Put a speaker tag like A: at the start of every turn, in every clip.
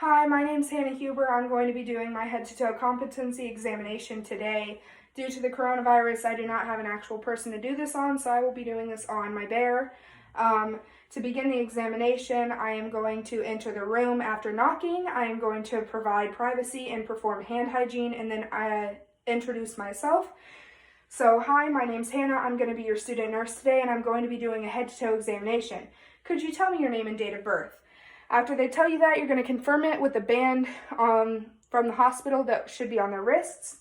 A: Hi, my name's Hannah Huber. I'm going to be doing my head to toe competency examination today. Due to the coronavirus, I do not have an actual person to do this on, so I will be doing this on my bear. To begin the examination, I am going to enter the room after knocking. I am going to provide privacy and perform hand hygiene, and then introduce myself. So, hi, my name's Hannah. I'm going to be your student nurse today, and I'm going to be doing a head to toe examination. Could you tell me your name and date of birth? After they tell you that, you're going to confirm it with a band from the hospital that should be on their wrists.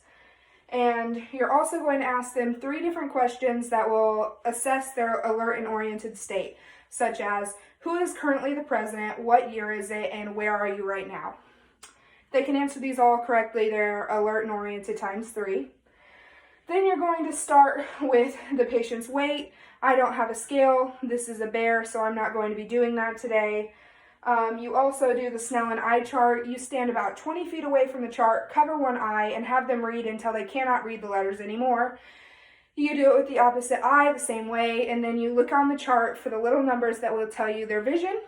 A: And you're also going to ask them 3 different questions that will assess their alert and oriented state, such as who is currently the president, what year is it, and where are you right now? If they can answer these all correctly, they're alert and oriented times 3. Then you're going to start with the patient's weight. I don't have a scale. This is a bear, so I'm not going to be doing that today. You also do the Snellen eye chart. You stand about 20 feet away from the chart, cover one eye, and have them read until they cannot read the letters anymore. You do it with the opposite eye the same way, and then you look on the chart for the little numbers that will tell you their vision.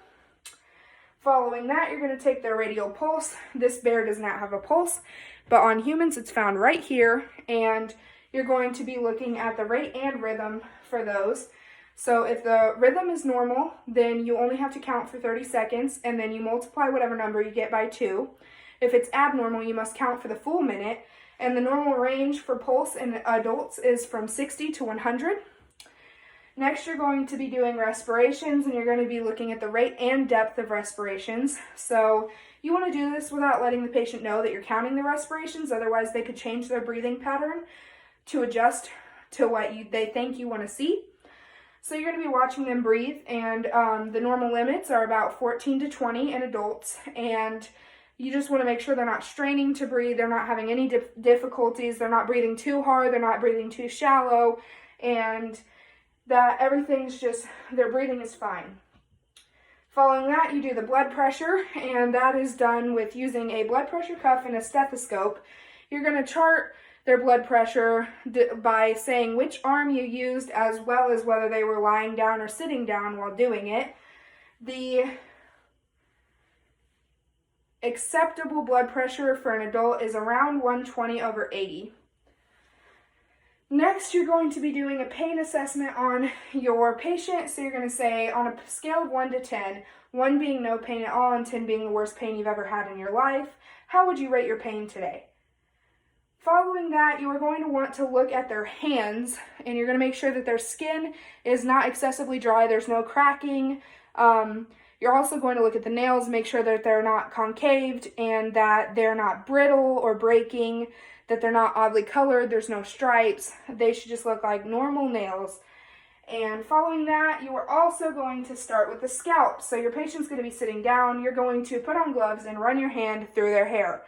A: Following that, you're going to take their radial pulse. This bear does not have a pulse, but on humans it's found right here, and you're going to be looking at the rate and rhythm for those. So if the rhythm is normal, then you only have to count for 30 seconds, and then you multiply whatever number you get by 2. If it's abnormal, you must count for the full minute, and the normal range for pulse in adults is from 60 to 100. Next, you're going to be doing respirations, and you're going to be looking at the rate and depth of respirations. So you want to do this without letting the patient know that you're counting the respirations, otherwise they could change their breathing pattern to adjust to what they think you want to see. So you're going to be watching them breathe, and the normal limits are about 14 to 20 in adults, and you just want to make sure they're not straining to breathe, they're not having any difficulties, they're not breathing too hard, they're not breathing too shallow, and that everything's just, their breathing is fine. Following that, you do the blood pressure, and that is done with using a blood pressure cuff and a stethoscope. You're going to chart their blood pressure by saying which arm you used, as well as whether they were lying down or sitting down while doing it. The acceptable blood pressure for an adult is around 120/80. Next, you're going to be doing a pain assessment on your patient. So you're going to say on a scale of 1 to 10, 1 being no pain at all and 10 being the worst pain you've ever had in your life, how would you rate your pain today? Following that, you are going to want to look at their hands, and you're going to make sure that their skin is not excessively dry, there's no cracking. You're also going to look at the nails, make sure that they're not concaved and that they're not brittle or breaking, that they're not oddly colored, there's no stripes. They should just look like normal nails. And following that, you are also going to start with the scalp. So your patient's going to be sitting down, you're going to put on gloves and run your hand through their hair.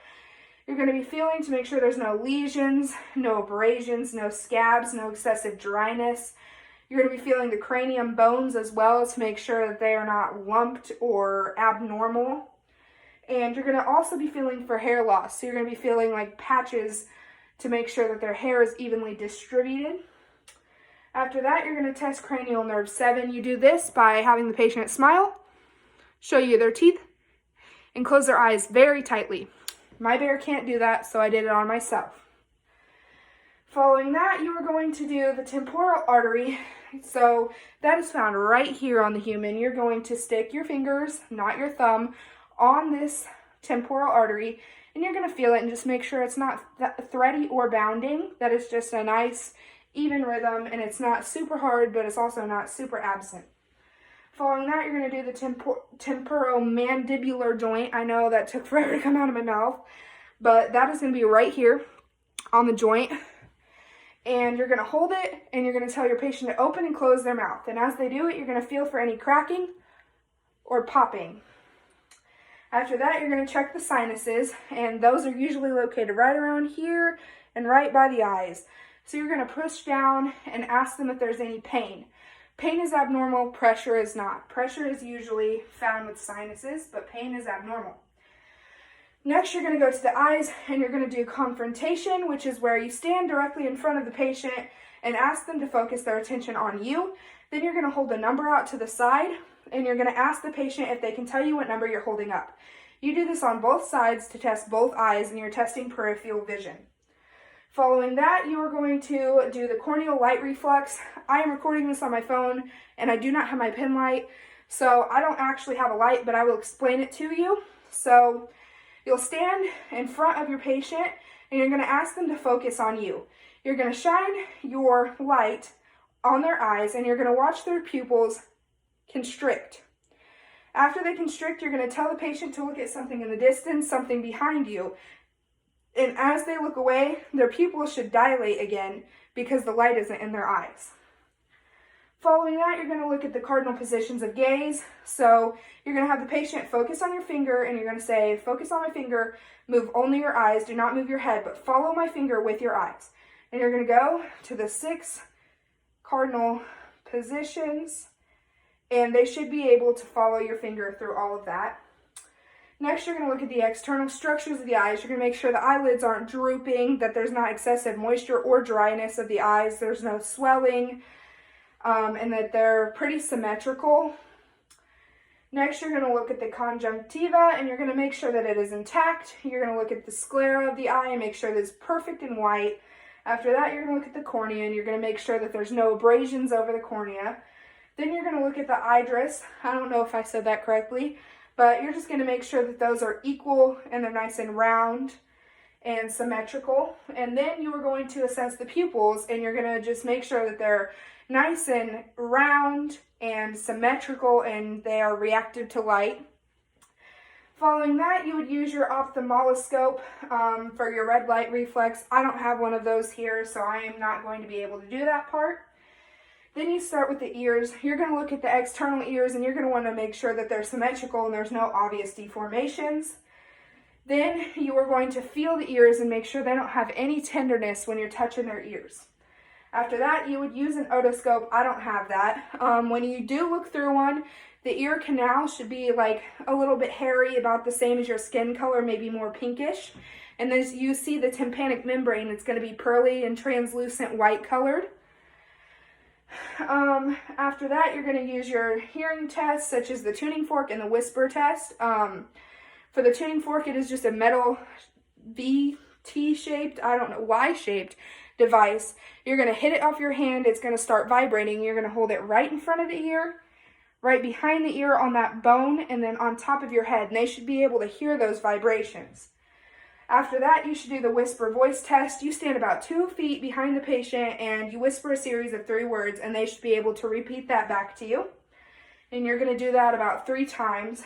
A: You're going to be feeling to make sure there's no lesions, no abrasions, no scabs, no excessive dryness. You're going to be feeling the cranium bones as well to make sure that they are not lumped or abnormal. And you're going to also be feeling for hair loss. So you're going to be feeling like patches to make sure that their hair is evenly distributed. After that, you're going to test cranial nerve 7. You do this by having the patient smile, show you their teeth, and close their eyes very tightly. My bear can't do that, so I did it on myself. Following that, you are going to do the temporal artery. So that is found right here on the human. You're going to stick your fingers, not your thumb, on this temporal artery, and you're going to feel it and just make sure it's not thready or bounding, that it's just a nice, even rhythm, and it's not super hard, but it's also not super absent. Following that, you're going to do the temporomandibular joint. I know that took forever to come out of my mouth, but that is going to be right here on the joint. And you're going to hold it, and you're going to tell your patient to open and close their mouth. And as they do it, you're going to feel for any cracking or popping. After that, you're going to check the sinuses, and those are usually located right around here and right by the eyes. So you're going to push down and ask them if there's any pain. Pain is abnormal, pressure is not. Pressure is usually found with sinuses, but pain is abnormal. Next, you're going to go to the eyes, and you're going to do confrontation, which is where you stand directly in front of the patient and ask them to focus their attention on you. Then you're going to hold a number out to the side, and you're going to ask the patient if they can tell you what number you're holding up. You do this on both sides to test both eyes, and you're testing peripheral vision. Following that, you are going to do the corneal light reflex. I am recording this on my phone, and I do not have my pen light, so I don't actually have a light, but I will explain it to you. So you'll stand in front of your patient, and you're going to ask them to focus on you. You're going to shine your light on their eyes, and you're going to watch their pupils constrict. After they constrict, you're going to tell the patient to look at something in the distance, something behind you. And as they look away, their pupils should dilate again because the light isn't in their eyes. Following that, you're going to look at the cardinal positions of gaze. So you're going to have the patient focus on your finger, and you're going to say, focus on my finger, move only your eyes, do not move your head, but follow my finger with your eyes. And you're going to go to the 6 cardinal positions, and they should be able to follow your finger through all of that. Next, you're going to look at the external structures of the eyes. You're going to make sure the eyelids aren't drooping, that there's not excessive moisture or dryness of the eyes, there's no swelling, and that they're pretty symmetrical. Next, you're going to look at the conjunctiva, and you're going to make sure that it is intact. You're going to look at the sclera of the eye and make sure that it's perfect and white. After that, you're going to look at the cornea, and you're going to make sure that there's no abrasions over the cornea. Then you're going to look at the iris. I don't know if I said that correctly, but you're just going to make sure that those are equal and they're nice and round and symmetrical. And then you are going to assess the pupils, and you're going to just make sure that they're nice and round and symmetrical and they are reactive to light. Following that, you would use your ophthalmoscope for your red light reflex. I don't have one of those here, so I am not going to be able to do that part. Then you start with the ears. You're going to look at the external ears, and you're going to want to make sure that they're symmetrical and there's no obvious deformations. Then you are going to feel the ears and make sure they don't have any tenderness when you're touching their ears. After that, you would use an otoscope. I don't have that. When you do look through one, the ear canal should be like a little bit hairy, about the same as your skin color, maybe more pinkish. And as you see the tympanic membrane, it's going to be pearly and translucent white colored. After that, you're going to use your hearing tests, such as the tuning fork and the whisper test. For the tuning fork, it is just a metal Y-shaped device. You're going to hit it off your hand. It's going to start vibrating. You're going to hold it right in front of the ear, right behind the ear on that bone, and then on top of your head. And they should be able to hear those vibrations. After that, you should do the whisper voice test. You stand about 2 feet behind the patient and you whisper a series of 3 words, and they should be able to repeat that back to you. And you're going to do that about 3 times.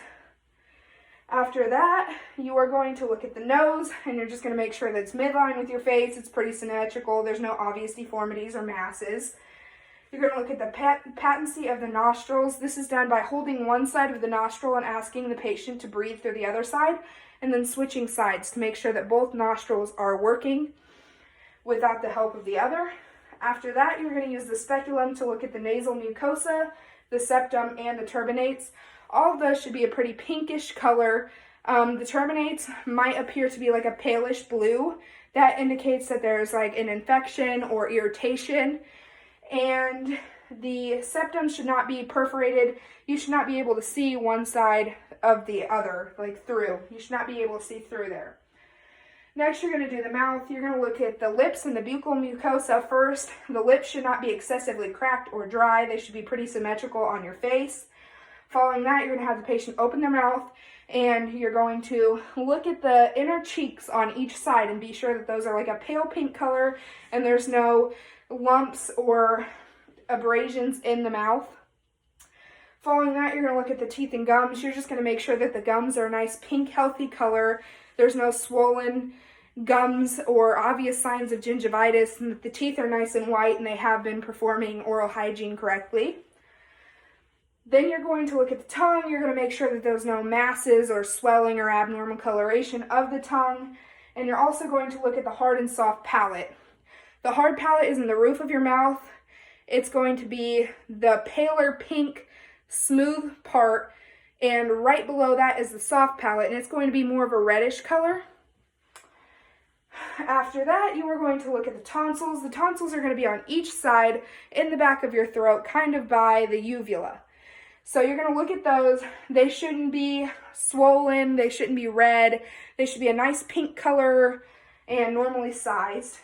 A: After that, you are going to look at the nose, and you're just going to make sure that it's midline with your face. It's pretty symmetrical. There's no obvious deformities or masses. You're going to look at the patency of the nostrils. This is done by holding one side of the nostril and asking the patient to breathe through the other side, and then switching sides to make sure that both nostrils are working without the help of the other. After that, you're going to use the speculum to look at the nasal mucosa, the septum, and the turbinates. All of those should be a pretty pinkish color. The turbinates might appear to be like a palish blue. That indicates that there's like an infection or irritation. And the septum should not be perforated. You should not be able to see one side of the other, like through. You should not be able to see through there. Next, you're going to do the mouth. You're going to look at the lips and the buccal mucosa first. The lips should not be excessively cracked or dry. They should be pretty symmetrical on your face. Following that, you're going to have the patient open their mouth, and you're going to look at the inner cheeks on each side and be sure that those are like a pale pink color and there's no lumps or abrasions in the mouth. Following that, you're going to look at the teeth and gums. You're just going to make sure that the gums are a nice pink, healthy color. There's no swollen gums or obvious signs of gingivitis, and that the teeth are nice and white and they have been performing oral hygiene correctly. Then you're going to look at the tongue. You're going to make sure that there's no masses or swelling or abnormal coloration of the tongue. And you're also going to look at the hard and soft palate. The hard palate is in the roof of your mouth. It's going to be the paler pink, smooth part, and right below that is the soft palate, and it's going to be more of a reddish color. After that, you are going to look at the tonsils. The tonsils are going to be on each side in the back of your throat, kind of by the uvula. So you're going to look at those. They shouldn't be swollen. They shouldn't be red. They should be a nice pink color and normally sized.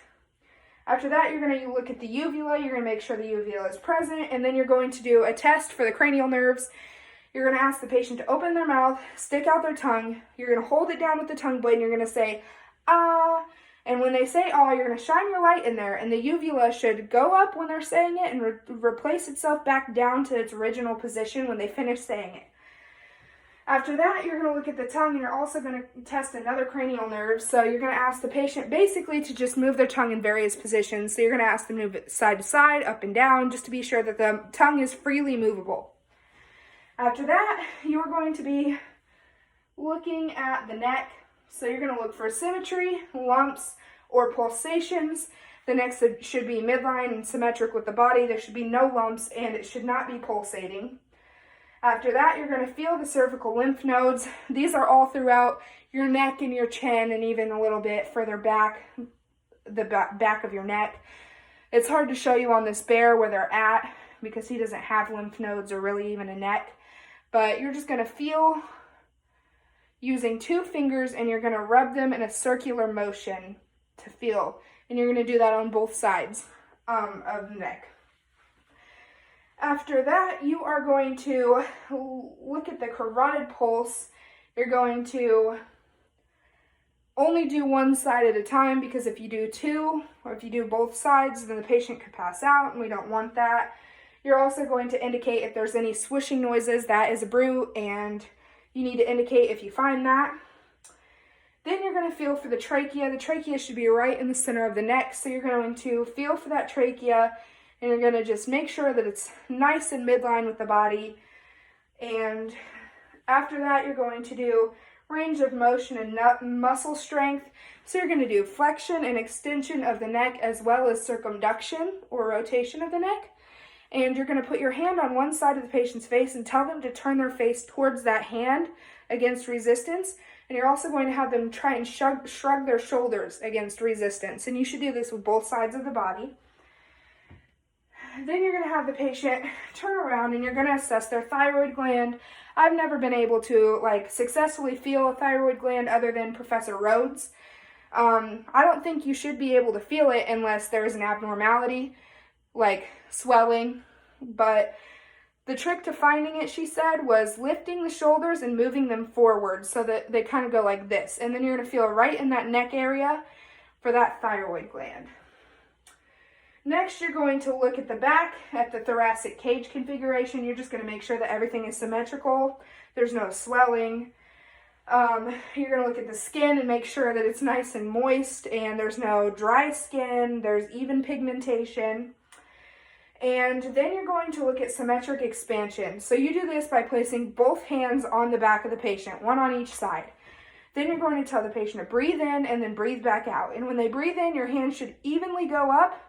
A: After that, you're going to look at the uvula. You're going to make sure the uvula is present, and then you're going to do a test for the cranial nerves. You're going to ask the patient to open their mouth, stick out their tongue. You're going to hold it down with the tongue blade, and you're going to say, ah. And when they say ah, you're going to shine your light in there, and the uvula should go up when they're saying it and replace itself back down to its original position when they finish saying it. After that, you're going to look at the tongue, and you're also going to test another cranial nerve. So you're going to ask the patient basically to just move their tongue in various positions. So you're going to ask them to move it side to side, up and down, just to be sure that the tongue is freely movable. After that, you are going to be looking at the neck. So you're going to look for symmetry, lumps, or pulsations. The neck should be midline and symmetric with the body. There should be no lumps, and it should not be pulsating. After that, you're going to feel the cervical lymph nodes. These are all throughout your neck and your chin, and even a little bit further back, the back of your neck. It's hard to show you on this bear where they're at because he doesn't have lymph nodes or really even a neck. But you're just going to feel using 2 fingers, and you're going to rub them in a circular motion to feel. And you're going to do that on both sides of the neck. After that, you are going to look at the carotid pulse. You're going to only do one side at a time, because if you do 2, or if you do both sides, then the patient could pass out, and we don't want that. You're also going to indicate if there's any swishing noises. That is a bruit, and you need to indicate if you find that. Then you're going to feel for the trachea. The trachea should be right in the center of the neck, so you're going to feel for that trachea, and you're going to just make sure that it's nice and midline with the body. And after that, you're going to do range of motion and muscle strength. So you're going to do flexion and extension of the neck, as well as circumduction or rotation of the neck. And you're going to put your hand on one side of the patient's face and tell them to turn their face towards that hand against resistance. And you're also going to have them try and shrug their shoulders against resistance. And you should do this with both sides of the body. Then you're going to have the patient turn around, and you're going to assess their thyroid gland. I've never been able to successfully feel a thyroid gland other than Professor Rhodes. I don't think you should be able to feel it unless there's an abnormality, like swelling. But the trick to finding it, she said, was lifting the shoulders and moving them forward so that they kind of go like this. And then you're going to feel right in that neck area for that thyroid gland. Next, you're going to look at the back, at the thoracic cage configuration. You're just going to make sure that everything is symmetrical. There's no swelling. You're going to look at the skin and make sure that it's nice and moist and there's no dry skin. There's even pigmentation. And then you're going to look at symmetric expansion. So you do this by placing both hands on the back of the patient, one on each side. Then you're going to tell the patient to breathe in and then breathe back out. And when they breathe in, your hands should evenly go up.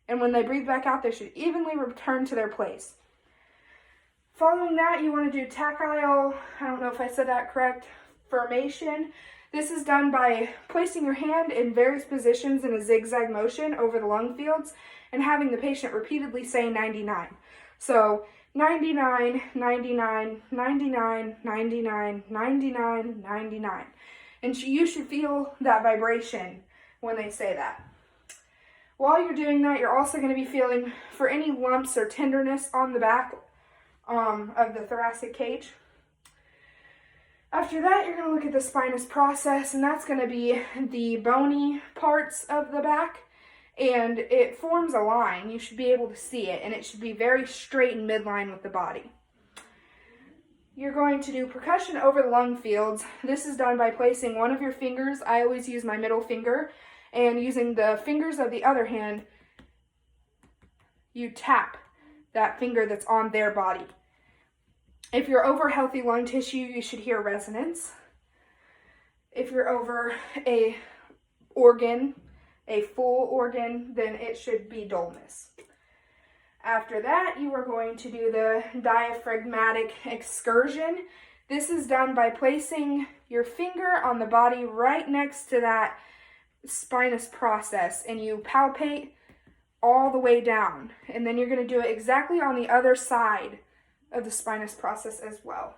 A: And when they breathe back out, they should evenly return to their place. Following that, you want to do tactile, I don't know if I said that correct, formation. This is done by placing your hand in various positions in a zigzag motion over the lung fields and having the patient repeatedly say 99. So 99, 99, 99, 99, 99, 99. And you should feel that vibration when they say that. While you're doing that, you're also going to be feeling for any lumps or tenderness on the back of the thoracic cage. After that, you're going to look at the spinous process, and that's going to be the bony parts of the back, and it forms a line. You should be able to see it, and it should be very straight and midline with the body. You're going to do percussion over the lung fields. This is done by placing one of your fingers. I always use my middle finger. And using the fingers of the other hand, you tap that finger that's on their body. If you're over healthy lung tissue, you should hear resonance. If you're over a organ, a full organ, then it should be dullness. After that, you are going to do the diaphragmatic excursion. This is done by placing your finger on the body right next to that spinous process, and you palpate all the way down, and then you're going to do it exactly on the other side of the spinous process as well.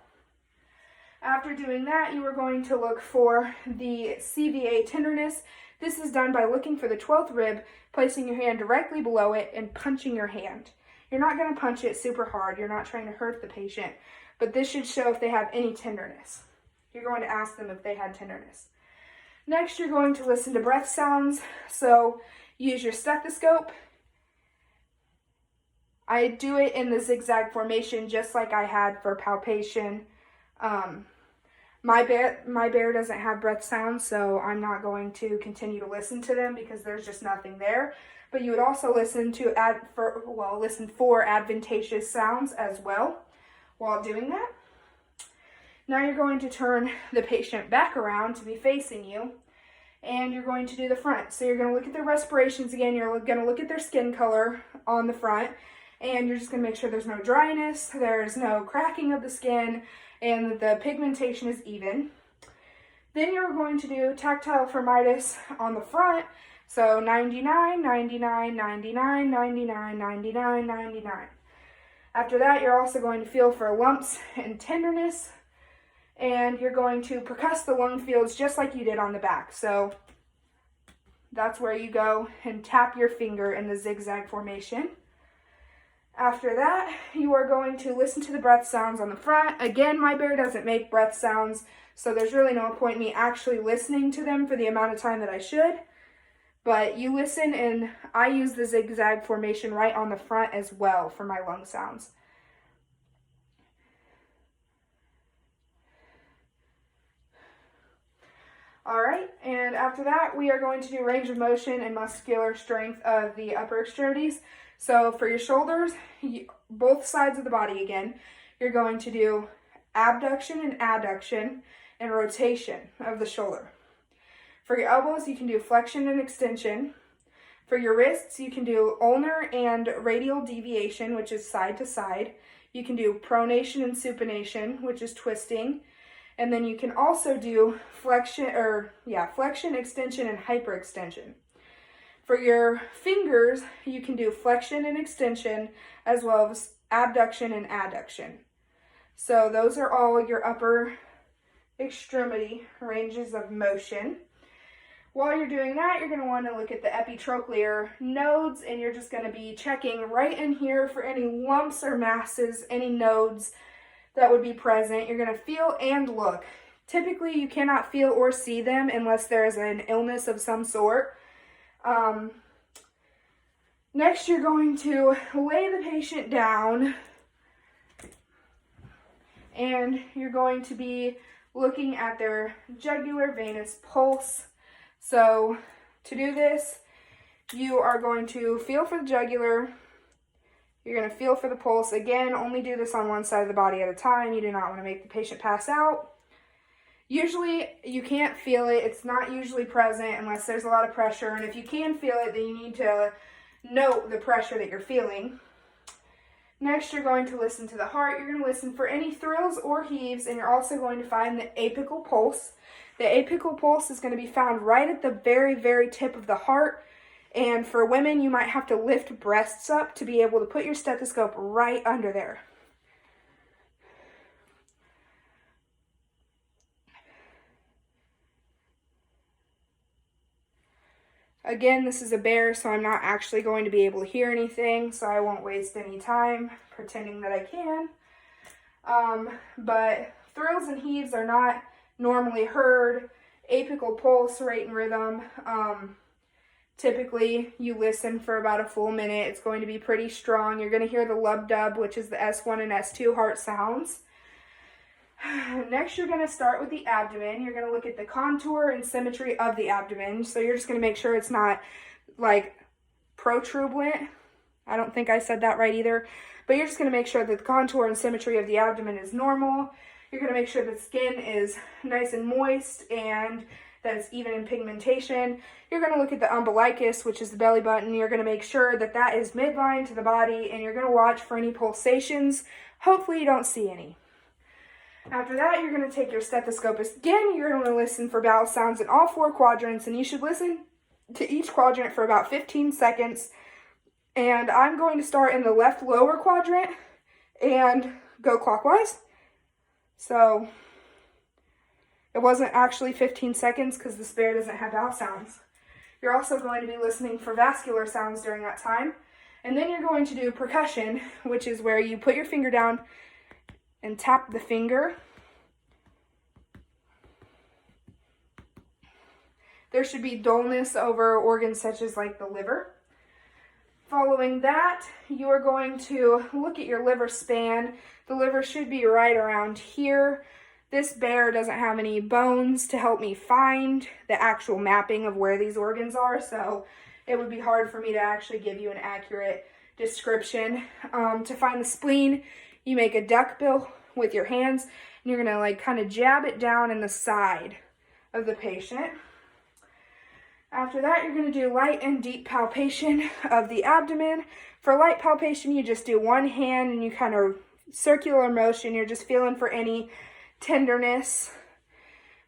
A: After doing that, you are going to look for the CVA tenderness. This is done by looking for the 12th rib, placing your hand directly below it, and punching your hand. You're not going to punch it super hard. You're not trying to hurt the patient, but this should show if they have any tenderness. You're going to ask them if they had tenderness. Next, you're going to listen to breath sounds. So use your stethoscope. I do it in the zigzag formation just like I had for palpation. My bear doesn't have breath sounds, so I'm not going to continue to listen to them because there's just nothing there. But you would also listen for adventitious sounds as well while doing that. Now you're going to turn the patient back around to be facing you, and you're going to do the front. So you're going to look at their respirations again. You're going to look at their skin color on the front, and you're just going to make sure there's no dryness, there's no cracking of the skin, and that the pigmentation is even. Then you're going to do tactile firmitis on the front. So 99, 99, 99, 99, 99, 99. After that, you're also going to feel for lumps and tenderness, and you're going to percuss the lung fields just like you did on the back. So that's where you go and tap your finger in the zigzag formation. After that, you are going to listen to the breath sounds on the front. Again, my bear doesn't make breath sounds, so there's really no point in me actually listening to them for the amount of time that I should. But you listen, and I use the zigzag formation right on the front as well for my lung sounds. All right, and after that, we are going to do range of motion and muscular strength of the upper extremities. So for your shoulders, both sides of the body again, you're going to do abduction and adduction and rotation of the shoulder. For your elbows, you can do flexion and extension. For your wrists, you can do ulnar and radial deviation, which is side to side. You can do pronation and supination, which is twisting. And then you can also do flexion, extension, and hyperextension. For your fingers, you can do flexion and extension, as well as abduction and adduction. So those are all your upper extremity ranges of motion. While you're doing that, you're going to want to look at the epitrochlear nodes, and you're just going to be checking right in here for any lumps or masses, any nodes that would be present. You're going to feel and look. Typically, you cannot feel or see them unless there is an illness of some sort. Next, you're going to lay the patient down, and you're going to be looking at their jugular venous pulse. So to do this, you are going to feel for the jugular. You're going to feel for the pulse. Again, only do this on one side of the body at a time. You do not want to make the patient pass out. Usually, you can't feel it. It's not usually present unless there's a lot of pressure. And if you can feel it, then you need to note the pressure that you're feeling. Next, you're going to listen to the heart. You're going to listen for any thrills or heaves, and you're also going to find the apical pulse. The apical pulse is going to be found right at the very, very tip of the heart. And for women, you might have to lift breasts up to be able to put your stethoscope right under there. Again, this is a bear, so I'm not actually going to be able to hear anything, so I won't waste any time pretending that I can. But thrills and heaves are not normally heard. Apical pulse, rate and rhythm. Typically, you listen for about a full minute. It's going to be pretty strong. You're going to hear the lub-dub, which is the S1 and S2 heart sounds. Next, you're going to start with the abdomen. You're going to look at the contour and symmetry of the abdomen. So you're just going to make sure it's not like protuberant. I don't think I said that right either. But you're just going to make sure that the contour and symmetry of the abdomen is normal. You're going to make sure the skin is nice and moist and that it's even in pigmentation. You're going to look at the umbilicus, which is the belly button. You're going to make sure that that is midline to the body, and you're going to watch for any pulsations. Hopefully you don't see any. After that, you're going to take your stethoscope again. You're going to listen for bowel sounds in all 4 quadrants, and you should listen to each quadrant for about 15 seconds. And I'm going to start in the left lower quadrant and go clockwise. So it wasn't actually 15 seconds because this bear doesn't have vowel sounds. You're also going to be listening for vascular sounds during that time. And then you're going to do percussion, which is where you put your finger down and tap the finger. There should be dullness over organs such as like the liver. Following that, you are going to look at your liver span. The liver should be right around here. This bear doesn't have any bones to help me find the actual mapping of where these organs are, so it would be hard for me to actually give you an accurate description. To find the spleen, you make a duck bill with your hands, and you're gonna like kind of jab it down in the side of the patient. After that, you're gonna do light and deep palpation of the abdomen. For light palpation, you just do one hand and you kind of circular motion. You're just feeling for any tenderness.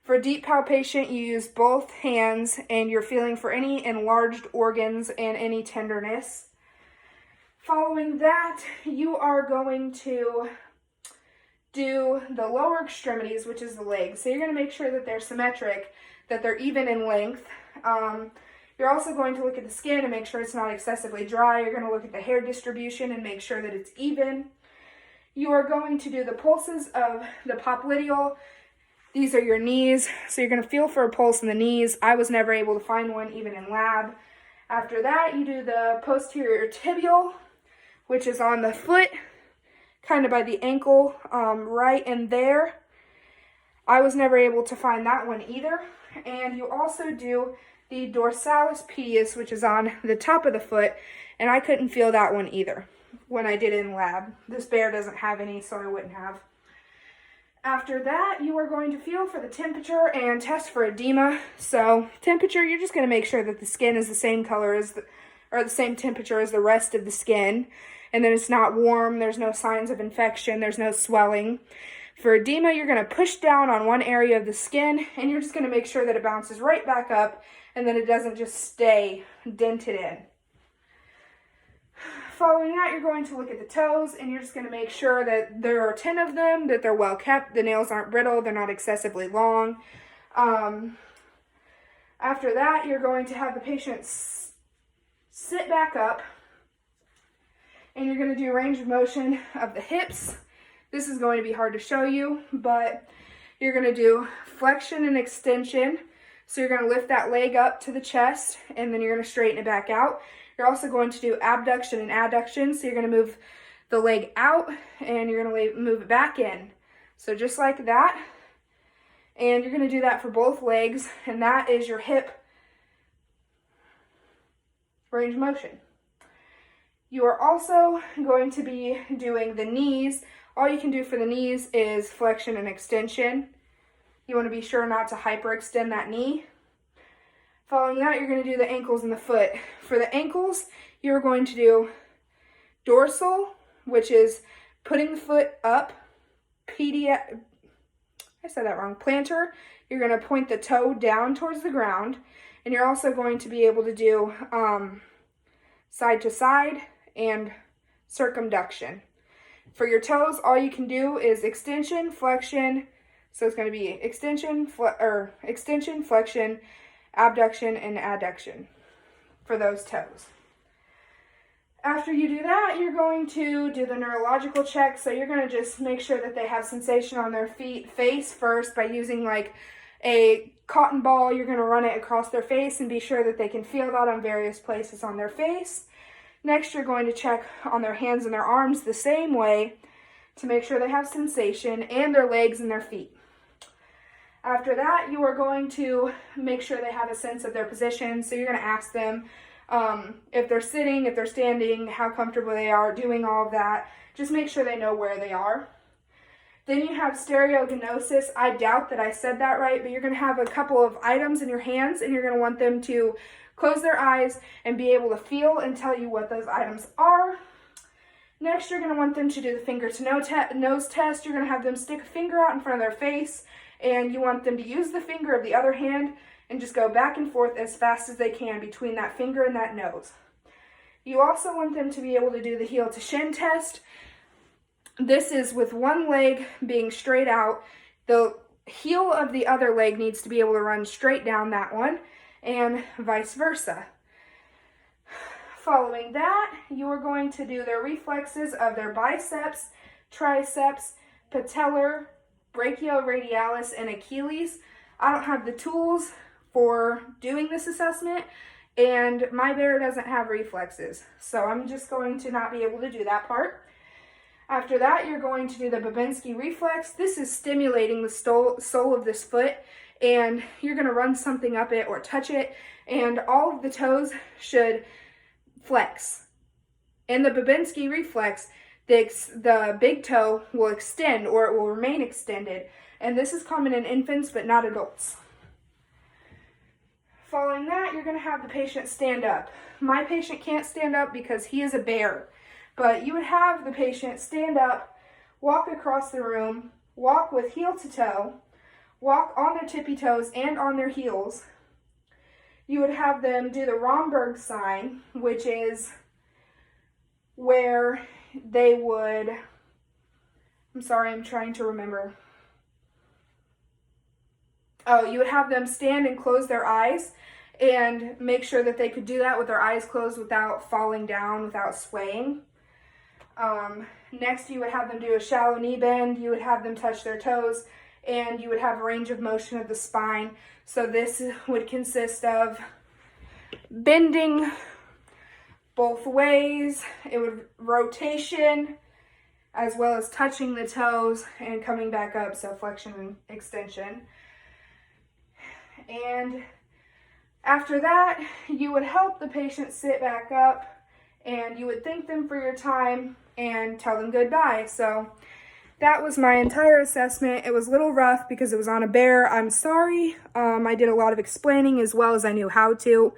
A: For deep palpation, you use both hands and you're feeling for any enlarged organs and any tenderness. Following that, you are going to do the lower extremities, which is the legs. So you're going to make sure that they're symmetric, that they're even in length. You're also going to look at the skin and make sure it's not excessively dry. You're going to look at the hair distribution and make sure that it's even. You are going to do the pulses of the popliteal. These are your knees, so you're going to feel for a pulse in the knees. I was never able to find one even in lab. After that, you do the posterior tibial, which is on the foot, kind of by the ankle, right in there. I was never able to find that one either. And you also do the dorsalis pedis, which is on the top of the foot, and I couldn't feel that one either when I did it in lab. This bear doesn't have any, so I wouldn't have. After that, you are going to feel for the temperature and test for edema. So temperature, you're just going to make sure that the skin is the same color as the same temperature as the rest of the skin, and then it's not warm, there's no signs of infection, there's no swelling. For edema, you're going to push down on one area of the skin, and you're just going to make sure that it bounces right back up, and then it doesn't just stay dented in. Following that, you're going to look at the toes, and you're just going to make sure that there are 10 of them, that they're well kept, the nails aren't brittle, they're not excessively long. After that, you're going to have the patient sit back up, and you're going to do range of motion of the hips. This is going to be hard to show you, but you're going to do flexion and extension. So you're going to lift that leg up to the chest, and then you're going to straighten it back out. You're also going to do abduction and adduction. So you're going to move the leg out, and you're going to move it back in. So just like that. And you're going to do that for both legs, and that is your hip range of motion. You are also going to be doing the knees. All you can do for the knees is flexion and extension. You want to be sure not to hyperextend that knee. Following that, you're going to do the ankles and the foot. For the ankles, you're going to do dorsal, which is putting the foot up. I said that wrong. Plantar, you're going to point the toe down towards the ground. And you're also going to be able to do side to side and circumduction. For your toes, all you can do is extension, flexion. So it's going to be extension, flexion, abduction, and adduction for those toes. After you do that, you're going to do the neurological check. So you're going to just make sure that they have sensation on their face first by using like a cotton ball. You're going to run it across their face and be sure that they can feel that on various places on their face. Next, you're going to check on their hands and their arms the same way to make sure they have sensation, and their legs and their feet. After that, you are going to make sure they have a sense of their position. So you're going to ask them if they're sitting, if they're standing, how comfortable they are, doing all of that. Just make sure they know where they are. Then you have stereognosis. I doubt that I said that right, but you're going to have a couple of items in your hands, and you're going to want them to close their eyes and be able to feel and tell you what those items are. Next, you're going to want them to do the finger to nose test. You're going to have them stick a finger out in front of their face, and you want them to use the finger of the other hand and just go back and forth as fast as they can between that finger and that nose. You also want them to be able to do the heel to shin test. This is with one leg being straight out. The heel of the other leg needs to be able to run straight down that one, and vice versa. Following that, you are going to do their reflexes of their biceps, triceps, patellar, brachioradialis, and Achilles. I don't have the tools for doing this assessment, and my bear doesn't have reflexes, so I'm just going to not be able to do that part. After that, you're going to do the Babinski reflex. This is stimulating the sole of this foot, and you're going to run something up it or touch it, and all of the toes should flex. In the Babinski reflex, the big toe will extend, or it will remain extended, and this is common in infants but not adults. Following that, you're going to have the patient stand up. My patient can't stand up because he is a bear, but you would have the patient stand up, walk across the room, walk with heel to toe, walk on their tippy toes and on their heels. You would have them do the Romberg sign, which is where they would, I'm sorry, I'm trying to remember. Oh, you would have them stand and close their eyes and make sure that they could do that with their eyes closed without falling down, without swaying. Next, you would have them do a shallow knee bend. You would have them touch their toes, and you would have a range of motion of the spine. So this would consist of bending both ways. It would rotation, as well as touching the toes and coming back up, so flexion and extension. And after that, you would help the patient sit back up, and you would thank them for your time and tell them goodbye. So that was my entire assessment. It was a little rough because it was on a bear. I'm sorry. I did a lot of explaining as well as I knew how to.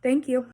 A: Thank you.